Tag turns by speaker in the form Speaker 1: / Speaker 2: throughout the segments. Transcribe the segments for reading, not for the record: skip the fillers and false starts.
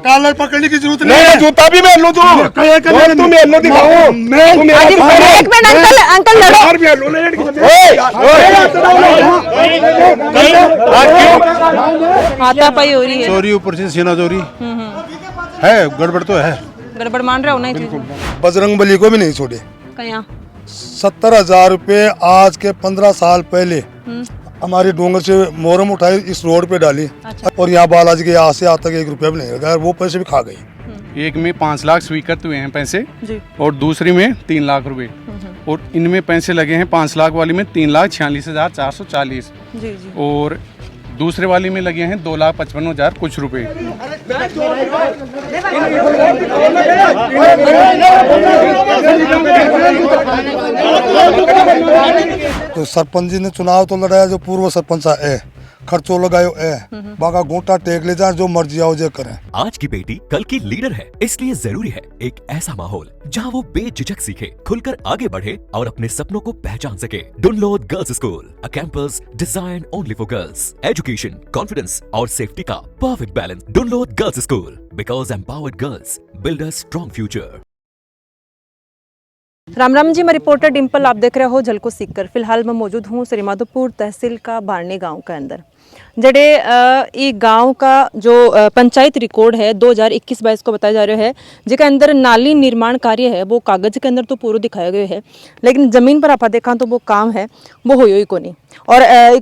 Speaker 1: Collar पकड़ने की जरूरत
Speaker 2: नहीं, जूता भी मैं लूं तू तुम येलो दिखाओ
Speaker 3: एक मिनट अंकल, अंकल लड़ो। हाथापाई हो रही है।
Speaker 1: चोरी ऊपर से सीना चोरी है, गड़बड़ तो है।
Speaker 3: गड़बड़ मान रहे हो ना ये चीज?
Speaker 1: बजरंग बली को भी नहीं छोड़े।
Speaker 3: कहाँ?
Speaker 1: 70,000 रुपए आज के 15 साल पहले हमारी डोंगर से मोहरम उठाई, इस रोड पे डाली।
Speaker 3: अच्छा।
Speaker 1: और यहाँ बालाजी के यहाँ से आज तक 1 रुपया भी नहीं लगा, वो पैसे भी खा गई।
Speaker 4: एक में 5 लाख स्वीकृत हुए हैं पैसे
Speaker 3: जी।
Speaker 4: और दूसरी में 3 लाख रुपए और इनमें पैसे लगे हैं 5 लाख वाली में 3,46,440
Speaker 3: जी जी।
Speaker 4: और दूसरे वाली में लगे हैं 2,55,000 कुछ रुपए।
Speaker 1: तो सरपंच जी ने चुनाव तो लड़ाया, जो पूर्व सरपंच है खर्चो लगायो है, बागा गोटा टेक ले जाए, जो मर्जी आओ जे करें।
Speaker 5: आज की बेटी कल की लीडर है, इसलिए जरूरी है एक ऐसा माहौल जहां वो बेझिझक सीखे, खुलकर आगे बढ़े और अपने सपनों को पहचान सके। Dunlod girls school, a campus design only for girls. Education, confidence और सेफ्टी का perfect balance. Dunlod girls school, because empowered girls build a strong future.
Speaker 3: Ram Ram ji, मैं रिपोर्टर डिम्पल, आप देख रहे हो झलको सीखकर। फिलहाल मैं मौजूद हूँ श्रीमाधोपुर तहसील का बारने गांव के अंदर। जड़े ये गांव का जो पंचायत रिकॉर्ड है 2021-22 को बताया जा रहा है, जिसके अंदर नाली निर्माण कार्य है वो कागज के अंदर तो पूरा दिखाया गया है, लेकिन ज़मीन पर आप देखा तो वो काम है वो हो ही को नहीं। और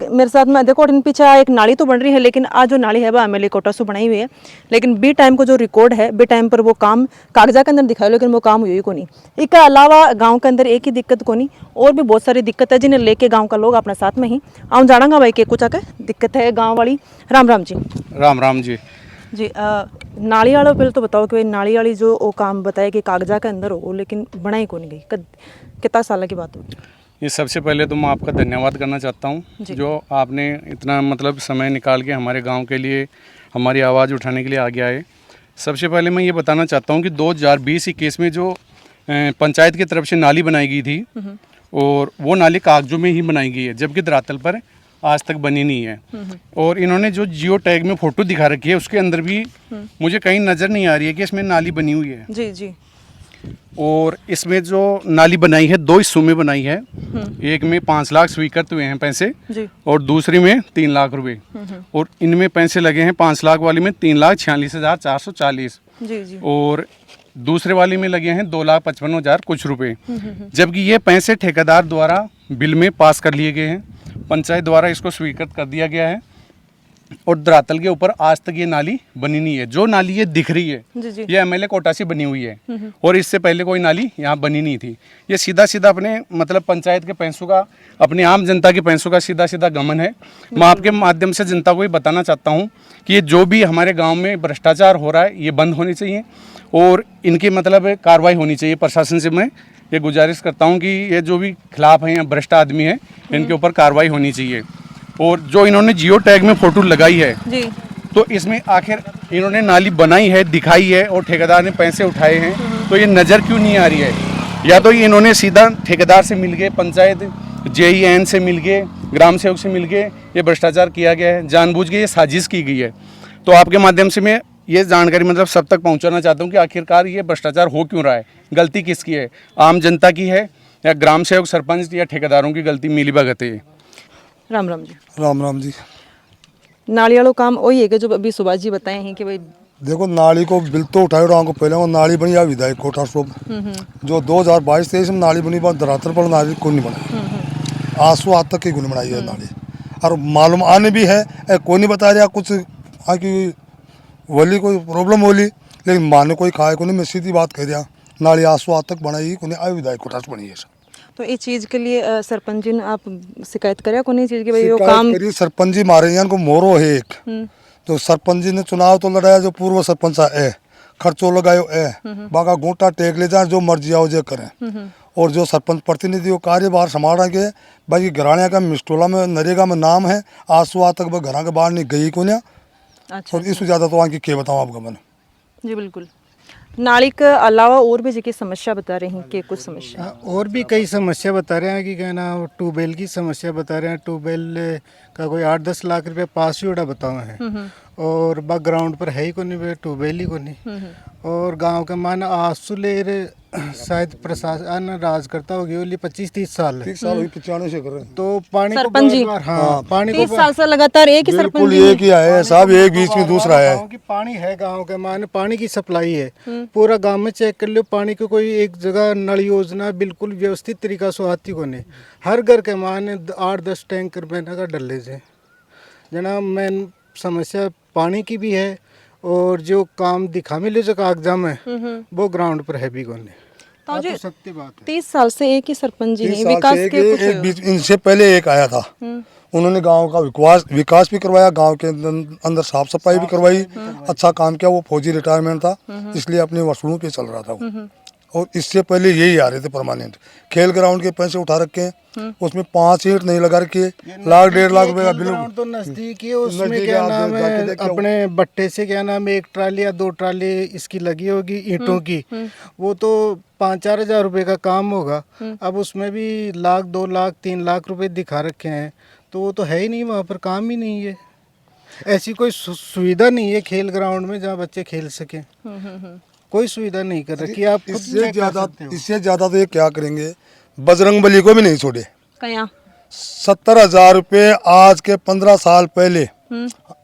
Speaker 3: मेरे साथ में देखो इन पीछे एक नाली तो बन रही है, लेकिन आज जो नाली है वह एमएलए कोटा से बनाई हुई है, लेकिन बी टाइम को जो रिकॉर्ड है बी टाइम पर वो काम कागजा के अंदर दिखाया, लेकिन वो काम हुई को नहीं। इसके अलावा गाँव के अंदर एक ही दिक्कत को नहीं, और भी बहुत सारी दिक्कत है जिन्हें लेके गाँव का लोग अपने साथ में ही आऊँ जाना भाई के कुछ आके दिक्कत है गाँव वाली। राम राम जी।
Speaker 4: राम राम जी।
Speaker 3: जी नाली वाला पहले तो बताओ कि नाली वाली जो वो काम बताया कि कागजा के अंदर हो, लेकिन बनाई को नहीं गई, कितना साल की बात होगी?
Speaker 4: ये सबसे पहले तो मैं आपका धन्यवाद करना चाहता हूँ, जो आपने इतना मतलब समय निकाल के हमारे गांव के लिए हमारी आवाज़ उठाने के लिए आगे आए। सबसे पहले मैं ये बताना चाहता हूँ कि 2020-21 में जो पंचायत की तरफ से नाली बनाई गई थी, और वो नाली कागजों में ही बनाई गई है, जबकि धरातल पर आज तक बनी नहीं है। और इन्होंने जो जियो टैग में फ़ोटो दिखा रखी है उसके अंदर भी मुझे कहीं नज़र नहीं आ रही है कि इसमें नाली बनी हुई है।
Speaker 3: जी जी।
Speaker 4: और इसमें जो नाली बनाई है 2 हिस्सों में बनाई है, एक में 5 लाख स्वीकृत हुए हैं पैसे
Speaker 3: जी।
Speaker 4: और दूसरी में 3 लाख रुपए और इनमें पैसे लगे हैं 5 लाख वाली में 3,46,440
Speaker 3: जी जी।
Speaker 4: और दूसरे वाली में लगे हैं 2,55,000 कुछ रुपए, जबकि ये पैसे ठेकेदार द्वारा बिल में पास कर लिए गए हैं, पंचायत द्वारा इसको स्वीकृत कर दिया गया है और धरातल के ऊपर आज तक ये नाली बनी नहीं है। जो नाली ये दिख रही है
Speaker 3: जी जी।
Speaker 4: ये एमएलए कोटा से बनी हुई है और इससे पहले कोई नाली यहाँ बनी नहीं थी। ये सीधा सीधा अपने मतलब पंचायत के पैसों का, अपने आम जनता के पैसों का सीधा सीधा गमन है। मैं आपके माध्यम से जनता को ये बताना चाहता हूँ कि ये जो भी हमारे गाँव में भ्रष्टाचार हो रहा है ये बंद होनी चाहिए और इनकी मतलब कार्रवाई होनी चाहिए। प्रशासन से मैं ये गुजारिश करता हूँ कि ये जो भी खिलाफ हैं या भ्रष्ट आदमी हैं इनके ऊपर कार्रवाई होनी चाहिए। और जो इन्होंने जियो टैग में फ़ोटो लगाई है
Speaker 3: जी,
Speaker 4: तो इसमें आखिर इन्होंने नाली बनाई है, दिखाई है और ठेकेदार ने पैसे उठाए हैं, तो ये नज़र क्यों नहीं आ रही है? या तो ये इन्होंने सीधा ठेकेदार से मिल गए, पंचायत JEN से मिल गए, ग्राम सेवक से मिल गए, ये भ्रष्टाचार किया गया है, जानबूझ के ये साजिश की गई है। तो आपके माध्यम से मैं ये जानकारी मतलब सब तक पहुंचाना चाहता हूं कि आखिरकार ये भ्रष्टाचार हो क्यों रहा है, गलती किसकी है, आम जनता की है या ग्राम सेवक, सरपंच या ठेकेदारों की गलती मिलीभगत है?
Speaker 3: राम राम जी।
Speaker 1: राम राम जी।
Speaker 3: नाली वालों काम वही है कि जो अभी सुभाष जी बताए हैं कि भाई
Speaker 1: देखो नाली को बिल तो उठाए को पहले वो नाली बनी है विधायक कोटा से, जो 2022-23 में नाली बनी, बात धरातल पर नाली को नहीं बनाई, आंसू आज तक की गुण बनाई है नाली। और मालूम आने भी है कोई नहीं बता रहा कुछ की बोली कोई प्रॉब्लम बोली, लेकिन माने कोई खाए को नहीं। मैं सीधी बात कह दिया, नाली आंसू आज तक बनाई को नहीं, आए विधायक कोटा से बनी है।
Speaker 3: तो इस चीज़ के लिए सरपंच जी ने आप शिकायत करे को नहीं चीज़ की भाई वो काम
Speaker 1: सरपंच जी मारे यहाँ को मोरो है एक, तो सरपंच जी ने चुनाव तो लड़ाया, जो पूर्व सरपंच है खर्चो लगायो है, बागा गोटा टेक ले जाए, जो मर्जी आओ जे करें। और जो सरपंच प्रतिनिधि वो कार्यभार संभाल रहे हैं, बाकी घराने का मिस्टोला में नरेगा में नाम है, आंसू आज तक घर के बाहर नहीं गई को नहीं।
Speaker 3: अच्छा।
Speaker 1: और इससे ज़्यादा तो आगे क्या बताऊँ आपको मैंने।
Speaker 3: जी बिल्कुल। नाली के अलावा और भी जी समस्या बता रही हैं कि कुछ समस्या?
Speaker 6: और भी कई समस्या बता रहे हैं कि क्या ना ट्यूबवेल की समस्या बता रहे हैं। ट्यूबवेल का कोई 8-10 लाख रुपए पास ही उड़ा बताओ है और बैकग्राउंड पर है ही को नहीं, ट्यूबवेल ही को नहीं। और गांव का मान आसुलेर शायद प्रशासन राज करता होगी ओली 25-30 साल है।
Speaker 1: 30 साल हुई 95 से कर रहे हैं।
Speaker 6: तो पानी को
Speaker 3: सरपंच जी?
Speaker 6: बार-बार, हाँ पानी को
Speaker 3: 30 साल से लगातार एक ही सरपंच
Speaker 1: बिल्कुल
Speaker 3: जी
Speaker 1: एक ही आया है साहब, एक बीच में दूसरा है।
Speaker 6: गाँव की पानी है, गांव के मान पानी की सप्लाई है पूरा गांव में। चेक कर लो पानी को कोई एक जगह नल योजना बिल्कुल व्यवस्थित तरीका से आती को नहीं। हर घर के मान 8-10 टैंकर बहना का डले से जना मेन समस्या पानी की भी है। और जो काम दिखा मिले जो कागजा में वो ग्राउंड पर है भी को नहीं।
Speaker 3: तो जो
Speaker 6: सत्य बात है।
Speaker 3: 30 साल से एक ही सरपंच जी
Speaker 1: 30
Speaker 3: हैं,
Speaker 1: साल
Speaker 3: विकास
Speaker 1: से
Speaker 3: के कुछ
Speaker 1: एक बीच इनसे पहले एक आया था। उन्होंने गांव का विकास भी करवाया, गांव के अंदर साफ सफाई भी करवाई, अच्छा काम किया। वो फौजी रिटायरमेंट था इसलिए अपने वसूलों पे चल रहा था वो। और इससे पहले यही आ रहे थे परमानेंट। खेल ग्राउंड के पैसे उठा रखे हैं, उसमें 5 ईंट नहीं लगा रखे, 1.5 लाख रुपए का बिल।
Speaker 6: तो नजदीक ही है, उसमें क्या नाम है अपने बट्टे से क्या नाम है 1 ट्राली या 2 ट्राली इसकी लगी होगी ईंटों की। वो तो 5-4 हज़ार रुपए का काम होगा। अब उसमें भी 1 लाख 2 लाख 3 लाख रुपए दिखा रखे हैं। तो वो तो है ही नहीं, वहाँ पर काम ही नहीं है। ऐसी कोई सुविधा नहीं है खेल ग्राउंड में जहाँ बच्चे खेल सकें। कोई सुविधा नहीं कर रखी। आप खुद
Speaker 1: इससे ज्यादा तो ये क्या करेंगे, बजरंगबली को भी नहीं छोड़े।
Speaker 3: कया
Speaker 1: 70,000 रुपए आज के 15 साल पहले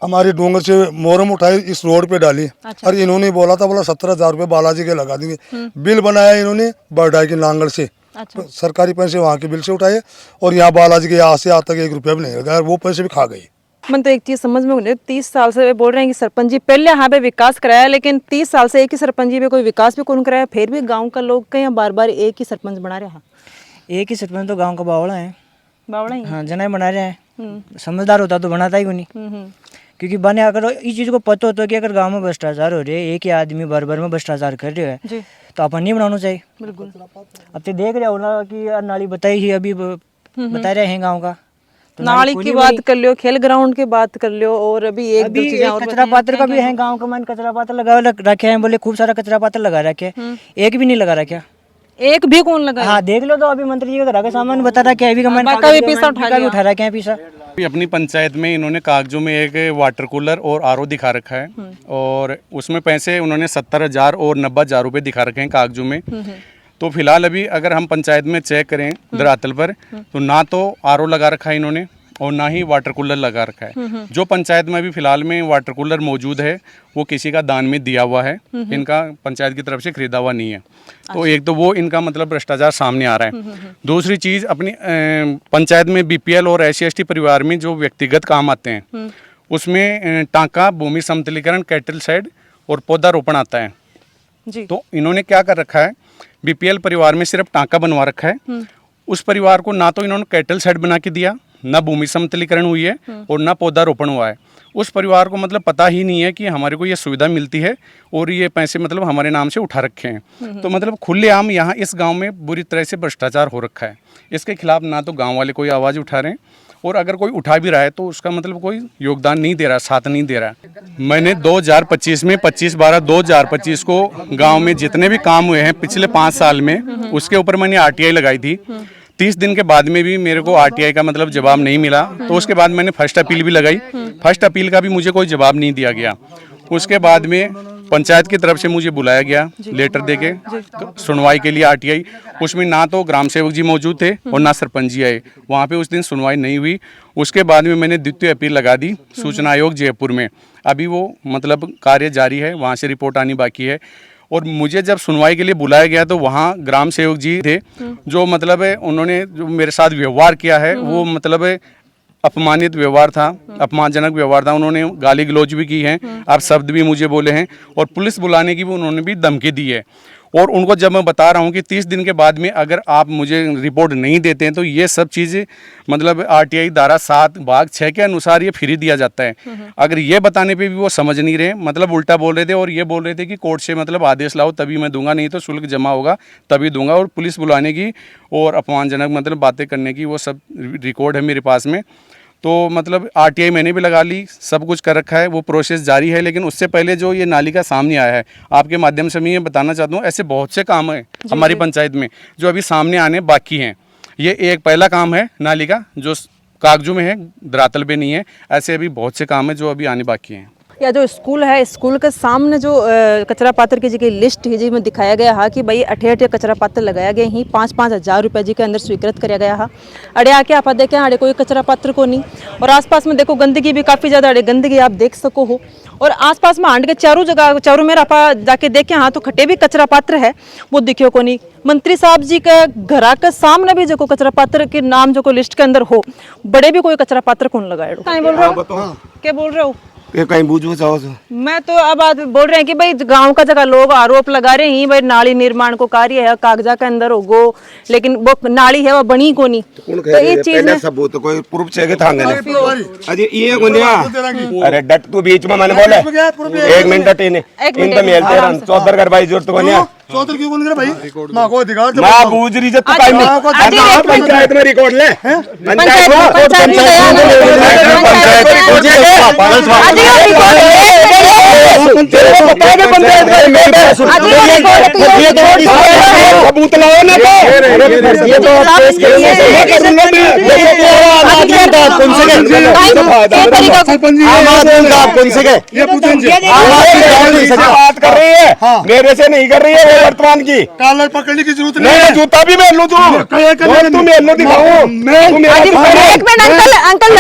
Speaker 1: हमारी डोंगर से मोरम उठाई इस रोड पे डाली।
Speaker 3: अच्छा।
Speaker 1: और इन्होंने बोला था 17,000 रुपए बालाजी के लगा देंगे। बिल बनाया इन्होंने बरडाई के नांगल से।
Speaker 3: अच्छा।
Speaker 1: सरकारी पैसे वहाँ के बिल से उठाए और यहाँ बालाजी के यहाँ से आज तक 1 रुपया भी नहीं लगा, वो पैसे भी खा गई।
Speaker 3: मन तो एक चीज समझ में नहीं, 30 साल से वे बोल रहे हैं कि सरपंच जी पहले यहाँ पे विकास कराया, लेकिन 30 साल से एक ही सरपंच जी पे कोई विकास भी कौन कराया। फिर भी गांव का लोग कहीं बार बार एक ही सरपंच बना रहा।
Speaker 7: एक ही सरपंच तो गांव का बावड़ा है।
Speaker 3: बावड़ा ही?
Speaker 7: हाँ जना ही बना रहे हैं। समझदार होता तो बनाता ही को नहीं। क्योंकि बने अगर इस चीज़ को पता होता है कि अगर गांव में भ्रष्टाचार हो रहे है, एक ही आदमी बार बार में भ्रष्टाचार कर रहे है तो अपन नहीं बनाना चाहिए।
Speaker 3: बिल्कुल।
Speaker 7: अब तो देख रहे हो ना कि नाली बताई ही अभी बता रहे हैं गाँव का। तो
Speaker 3: नाली की बात कर लियो, खेल ग्राउंड की बात कर लियो, और अभी एक दो चीजें और
Speaker 7: कचरा पात्र का भी है गांव का। मन कचरा पात्र लगा रखे हैं, बोले खूब सारा कचरा पात्र लगा रखे, एक भी नहीं लगा रखे।
Speaker 3: एक भी कौन लगा?
Speaker 7: हाँ देख लो, तो अभी मंत्री जी का घर का सामान बता रहा है, उठा रखे हैं पैसा।
Speaker 4: अपनी पंचायत में इन्होंने कागजों में एक वाटर कूलर और आरओ दिखा रखा है और उसमें पैसे उन्होंने 70,000 और 90,000 रुपए दिखा रखे हैं कागजों में। तो फिलहाल अभी अगर हम पंचायत में चेक करें धरातल पर, तो ना तो आरओ लगा रखा है इन्होंने और ना ही वाटर कूलर लगा रखा है। जो पंचायत में अभी फिलहाल में वाटर कूलर मौजूद है वो किसी का दान में दिया हुआ है, इनका पंचायत की तरफ से खरीदा हुआ नहीं है। तो एक तो वो इनका मतलब भ्रष्टाचार सामने आ रहा है। दूसरी चीज़, अपनी पंचायत में बीपीएल और SC/ST परिवार में जो व्यक्तिगत काम आते हैं उसमें टाँका, भूमि समतलीकरण, कैटल शेड और पौधारोपण आता है
Speaker 3: जी।
Speaker 4: तो इन्होंने क्या कर रखा है, बीपीएल परिवार में सिर्फ टाँका बनवा रखा है। उस परिवार को ना तो इन्होंने कैटल शेड बना के दिया, ना भूमि समतलीकरण हुई है और ना पौधारोपण हुआ है। उस परिवार को मतलब पता ही नहीं है कि हमारे को ये सुविधा मिलती है और ये पैसे मतलब हमारे नाम से उठा रखे हैं। तो मतलब खुलेआम यहाँ इस गांव में बुरी तरह से भ्रष्टाचार हो रखा है। इसके खिलाफ ना तो गांव वाले कोई आवाज़ उठा रहे हैं और अगर कोई उठा भी रहा है तो उसका मतलब कोई योगदान नहीं दे रहा, साथ नहीं दे रहा। मैंने 2025 में 25/12/2025 को गाँव में जितने भी काम हुए हैं पिछले 5 साल में, उसके ऊपर मैंने RTI लगाई थी। 30 दिन के बाद में भी मेरे को RTI का मतलब जवाब नहीं मिला। तो उसके बाद मैंने फर्स्ट अपील भी लगाई, फर्स्ट अपील का भी मुझे कोई जवाब नहीं दिया गया। उसके बाद में पंचायत की तरफ से मुझे बुलाया गया लेटर देके सुनवाई के लिए RTI। उसमें ना तो ग्राम सेवक जी मौजूद थे और ना सरपंच जी आए, वहाँ पे उस दिन सुनवाई नहीं हुई। उसके बाद में मैंने द्वितीय अपील लगा दी सूचना आयोग जयपुर में। अभी वो मतलब कार्य जारी है, वहाँ से रिपोर्ट आनी बाकी है। और मुझे जब सुनवाई के लिए बुलाया गया तो वहाँ ग्राम सेवक जी थे जो मतलब है उन्होंने जो मेरे साथ व्यवहार किया है वो मतलब अपमानित व्यवहार था, अपमानजनक व्यवहार था। उन्होंने गाली गलौज भी की है, आप शब्द भी मुझे बोले हैं और पुलिस बुलाने की भी उन्होंने भी धमकी दी है। और उनको जब मैं बता रहा हूँ कि 30 दिन के बाद में अगर आप मुझे रिपोर्ट नहीं देते हैं तो ये सब चीज़ें मतलब RTI धारा 7 भाग 6 के अनुसार ये फ्री दिया जाता है। अगर ये बताने पे भी वो समझ नहीं रहे, मतलब उल्टा बोल रहे थे और ये बोल रहे थे कि कोर्ट से मतलब आदेश लाओ तभी मैं दूंगा, नहीं तो शुल्क जमा होगा तभी दूंगा। और पुलिस बुलाने की और अपमानजनक मतलब बातें करने की वो सब रिकॉर्ड है मेरे पास में। तो मतलब RTI मैंने भी लगा ली, सब कुछ कर रखा है, वो प्रोसेस जारी है। लेकिन उससे पहले जो ये नाली का सामने आया है, आपके माध्यम से मैं ये बताना चाहता हूँ, ऐसे बहुत से काम हैं हमारी पंचायत में जो अभी सामने आने बाकी हैं। ये एक पहला काम है नाली का जो कागजों में है, धरातल पे नहीं है। ऐसे अभी बहुत से काम है जो अभी आने बाकी हैं।
Speaker 3: या जो स्कूल है, स्कूल के सामने जो कचरा पात्र की जी लिस्ट है जी में दिखाया गया है कि भाई 88 कचरा पात्र लगाया गए ही 5-5 हज़ार रुपये जी के अंदर स्वीकृत किया गया है। अड़े आके आप देखें, अड़े कोई कचरा पात्र को नहीं, और आसपास में देखो गंदगी भी काफ़ी ज़्यादा, अड़े गंदगी आप देख सको हो। और आसपास में हांड के चारों जगह, चारों में आप जाके देखें, हाँ तो खट्टे भी कचरा पात्र है वो दिखे को नहीं। मंत्री साहब जी का घर के सामने भी जो कचरा पात्र के नाम जो लिस्ट के अंदर हो, बड़े भी कोई कचरा पात्र कौन लगाए? बोल रहे हो, क्या बोल रहे हो?
Speaker 2: कहीं बूझो चाहो तो
Speaker 3: मैं तो अब आज बोल रहे हैं कि भाई गांव का जगह लोग आरोप लगा रहे हैं भाई नाली निर्माण को कार्य है, कागजा के अंदर होगो, लेकिन वो नाली है वो बनी को नहीं। तो ये चीज में
Speaker 2: सबूत कोई प्रूफ चाहिए था अजी ये गुंडिया अरे डट तू बीच में मैंने बोले 1 मिनट डटे ने इन तो मेल तेरा 14 कर भाई जरूरत गुंडिया
Speaker 1: 14 क्यों बोल रहे भाई? मां को अधिकार
Speaker 2: मां बूझ रही जब टाइम पंचायत में रिकॉर्ड ले पंचायत सबूत लाओ ना ये तो बात कर रही है, मेरे से नहीं कर रही है वर्तमान की।
Speaker 1: कालर पकड़ने की जरूरत
Speaker 2: नहीं है, जूता भी मेल लूं तू मेल लो दिखाऊं मैं।
Speaker 3: एक मिनट अंकल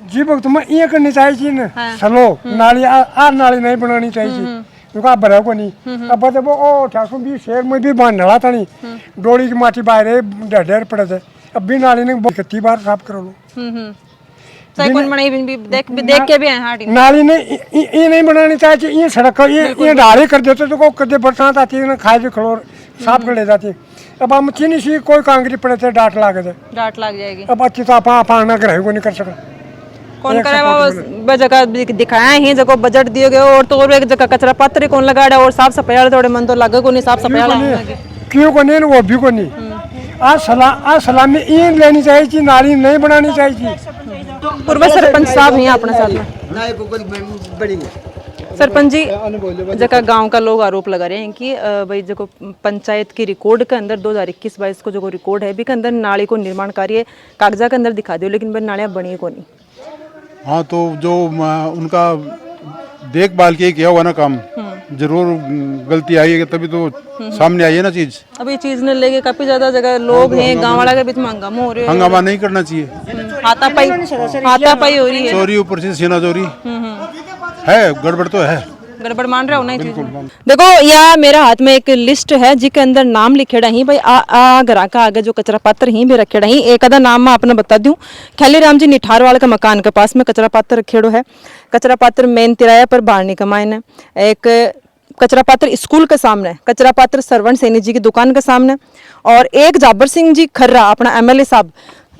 Speaker 8: जी भक्त में ये करनी चाहिए ना चलो नाली आ नाली नहीं बनानी चाहिए क्योंकि आप भरा को नहीं। अब तो वो 1820 शहर में भी बांध डाला था नहीं, डोली की माटी बाहर ढेर पड़े थे। अब भी नाली ने 31 बार साफ करो लो।
Speaker 3: देख के भी
Speaker 8: नाली ने ये नहीं बनानी चाहिए, ये सड़क ये ढाले कर देते तो कदे बरसात आती है ना खाए भी खलोर साफ कर ले जाती है। अब हम चीनी सी कोई कांकरी पड़े थे डांट लग
Speaker 3: जाएगी।
Speaker 8: अब अच्छी तो आप ग्रह को नहीं कर सका
Speaker 3: कौन करे वो जगह दिखाया ही जगह बजट दिए गए और तो एक जगह कचरा पात्र कौन लगा और साफ सफाई थोड़े मन तो लगे को नहीं साफ सफाई
Speaker 8: क्यों को नहीं वो भी को नहीं। आज सलाह में ये लेनी चाहिए, नाली नहीं बनानी चाहिए।
Speaker 3: पूर्व सरपंच साहब हैं अपने साथ में। सरपंच जी जगह गांव का लोग आरोप लगा रहे हैं कि भाई जो पंचायत की रिकॉर्ड के अंदर 2021-22 को जो रिकॉर्ड है भी के अंदर नाली को निर्माण कार्य कागजा के अंदर दिखा दियो, लेकिन भाई नालियाँ बनी को नहीं।
Speaker 9: हाँ तो जो उनका देखभाल किया हुआ ना काम, जरूर गलती आई है तभी तो सामने आई है ना चीज।
Speaker 3: अब ये चीज ने लेके काफी ज्यादा जगह लोग हैं गांव वाला के बीच में हंगामा हो रहा है।
Speaker 9: हंगामा नहीं करना चाहिए,
Speaker 3: हाथापाई हो रही है,
Speaker 9: चोरी ऊपर से सीना चोरी है, गड़बड़ तो है,
Speaker 3: गड़बड़ मान रहे हो ना चीज। देखो यह मेरा हाथ में एक लिस्ट है जिसके अंदर नाम लिखे रही भाई आ घर का आगे जो कचरा पात्र ही भी रखे रही। एक आधा नाम मैं आपने बता दूं, खैली राम जी निठारवाल के मकान के पास में कचरा पात्र रखेड़ो है। कचरा पात्र मेन तिराया पर बाड़नी का मायने, एक कचरा पात्र स्कूल के सामने, कचरा पात्र सरवण सैनी जी की दुकान के सामने, और एक जाबर सिंह जी खर्रा अपना MLA साहब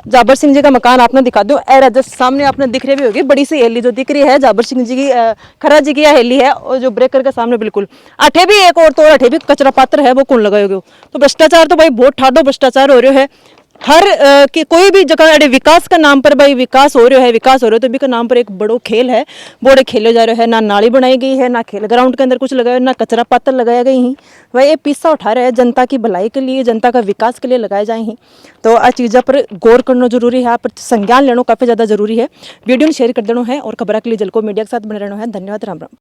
Speaker 3: जाबर सिंह जी का मकान आपने दिखा दो। जो सामने आपने दिख रही भी होगी बड़ी सी हेली जो दिख रही है जाबर सिंह जी की खरा जी की हेली है, और जो ब्रेकर के सामने बिल्कुल अठे भी एक और तो अठे भी कचरा पात्र है वो कौन लगाओगे? तो भ्रष्टाचार तो भाई बहुत ठाडो भ्रष्टाचार हो रहा है हर कि कोई भी जगह विकास का नाम पर भाई विकास हो रहा है तो भी का नाम पर एक बड़ो खेल है, बोड़े खेले जा रहे हैं। ना नाली बनाई गई है, ना खेल ग्राउंड के अंदर कुछ लगाया, ना कचरा पात्र लगाया गई ही। भाई ये पिस्सा उठा रहे हैं जनता की भलाई के लिए, जनता का विकास के लिए लगाए जाए ही। तो आ चीज़ों पर गौर करना जरूरी है, पर संज्ञान लेना काफ़ी ज़्यादा जरूरी है। वीडियो शेयर कर देना है और खबर के लिए जलको मीडिया के साथ बने रहना है। धन्यवाद, राम राम।